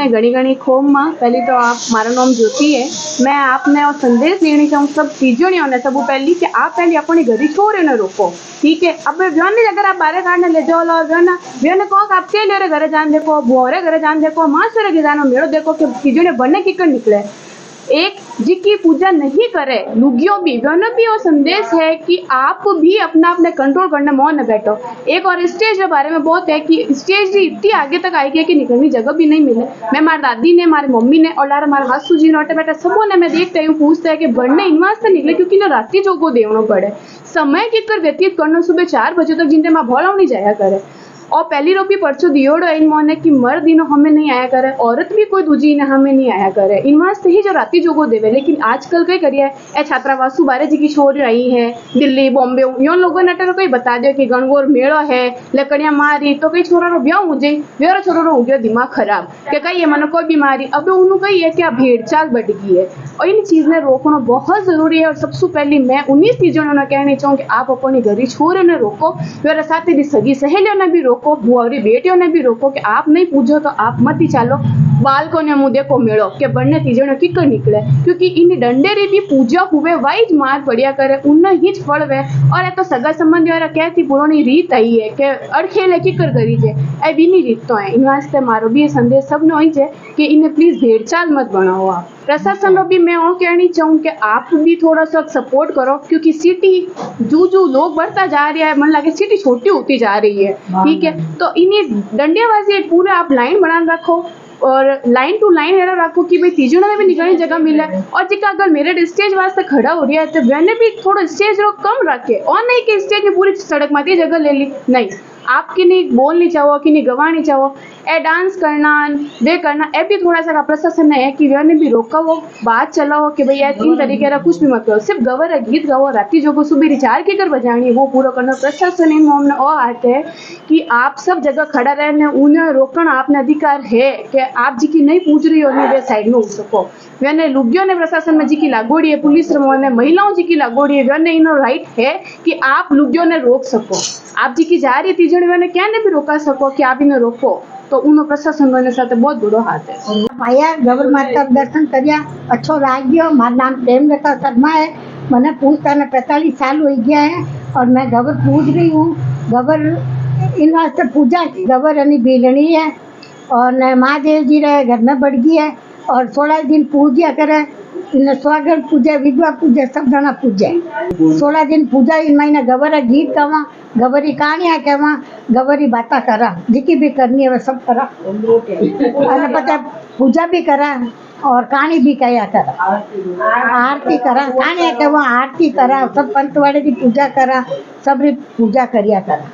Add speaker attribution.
Speaker 1: आपने घड़ी घड़ी खोम में पहली तो आप मारा नाम ज्योति है। मैं आपने और संदेश देनी चाहूँ सब तीजोड़ियों ने सब पहली कि आप पहले अपनी घरी छोरे ने रोको, ठीक है। अब व्योने अगर आप बारे काटने ले जाओ लो व्योने कहो आप के ले घरे जान देखो बोरे घरे जान देखो मासरे के जानो मेड़ो देखो कि तीजोड़े बने की कर निकले। एक जिसकी पूजा नहीं करे लुगियों भी दोनों भी वो संदेश है कि आप भी अपना अपने कंट्रोल करने मौन न बैठो। एक और स्टेज के बारे में बहुत है कि स्टेज इतनी आगे तक आई है कि निकलने जगह भी नहीं मिले। मैं हमारी दादी ने हमारी मम्मी ने और हमारे हासू जी ने बेटा सबों ने मैं देखते हूँ पूछता है कि बढ़ने इनवास से निकले क्योंकि ना रात्रि जोगो देवनो पड़े समय की कर व्यतीत करना सुबह 4 बजे तक जिनसे माँ भोला नहीं जाया करे। और पहली रोपी परचो दियोड़ो इन मोने कि मर्द इनो हमें नहीं आया करे औरत भी कोई दूजी ने हमें नहीं आया करे इनवां से ही जो राती जोगो देवे। लेकिन आजकल कई करिए ए छात्रावासु बारे जी की छोरी आई है दिल्ली बॉम्बे यो लोगों ने तो कोई बता दियो कि गणगौर मेड़ो है लकड़िया मारी तो कई छोरा रो ब्याह हो जाए वेरो छोरो रो हो गया दिमाग खराब कि कई ये मन कोई बीमारी अब उन्होंने कही है कि भेड़ चाल बढ़ गई है और इन चीज ने रोकना बहुत जरूरी है। और सबसे पहले मैं 19 चीजों ने कहना चाहूँ कि आप अपनी घरी छोरे ने रोको मेरे साथ सगी सहेलियों ने भी रोको बुआरी बेटियों ने भी रोको कि आप नहीं पूजो तो आप मत ही चालो बालकों ने मुँह देखो मेड़ो के बनने तीजों किकर निकले क्योंकि इन डंडेरी भी पूजा हुए वाइज मार पड़िया करे उन ही फल वे। और ये तो सगा संबंधी वाला कहती पुरानी रीत आई है कि अड़खेले किकर करी जे ए बीनी रीत तो है इन वास्ते मारो भी संदेश सबने वही है कि इन्हें प्लीज भेड़चाल मत बनाओ। आप प्रशासन भी मैं वो कहनी चाहूँ कि आप भी थोड़ा सा सपोर्ट करो क्योंकि सिटी जो लोग बढ़ता जा रहा है मन लगे सिटी छोटी होती जा रही है, ठीक है। तो इन्हें डंडेबाजी पूरे आप लाइन बना रखो और लाइन टू लाइन ऐसा रखो कि भाई तीजों में भी निकलने जगह मिले। और जिका अगर मेरे स्टेज वास्ते खड़ा हो रहा है तो मैंने भी थोड़ा स्टेज रो कम रखे और नहीं कि स्टेज में पूरी सड़क माती जगह ले ली नहीं आपकी नहीं बोलनी चाहो कि नहीं गवानी चाहो ए डांस करना वे करना ए भी थोड़ा सा प्रशासन है कि वे भी रोका वो बात चलाओ कि भैया इन तरीके का कुछ भी मत करो सिर्फ गवर है गीत गाओ राती जो को सुबह रिचार की कर बजानी वो पूरा करना। प्रशासन इन मोम और आते हैं कि आप सब जगह खड़ा रहने उन्हें रोकना आपने अधिकार है कि आप जी की नहीं पूछ रही हो वे साइड में हो सको वे लुगियों ने प्रशासन में जी की लागोड़ी है पुलिस ने महिलाओं जी की लागोड़ी है वे इन राइट है कि आप लुगियों ने रोक सको। आप जी की जा रही तीजड़ी वे क्या भी रोका सको कि आप इन्हें रोको तो उन प्रशासन साथ बहुत बुरो हाथ है।
Speaker 2: आया गबर माता दर्शन करिया अच्छो लाग्यो। मार नाम प्रेमलता शर्मा है मैंने पूछता ने 45 साल हो गया है और मैं गबर पूज रही हूँ। गबर इन वास्ते पूजा की गबर यानी बेलनी है और न महादेव जी रहे घर में बढ़ गई है और 16 दिन पूजा करे इन स्वागत पूजा विधवा पूजा सब जना पूजा 16 दिन पूजा इन महीने गबर गीत गावा गबरी कहानियाँ कहवा गबरी बातें करा जिकी भी करनी है वह सब करा और पता पूजा भी करा और कहानी भी कया करा आरती करा कहानियाँ कहवा आरती करा सब पंत वाले की पूजा करा सब पूजा करिया करा।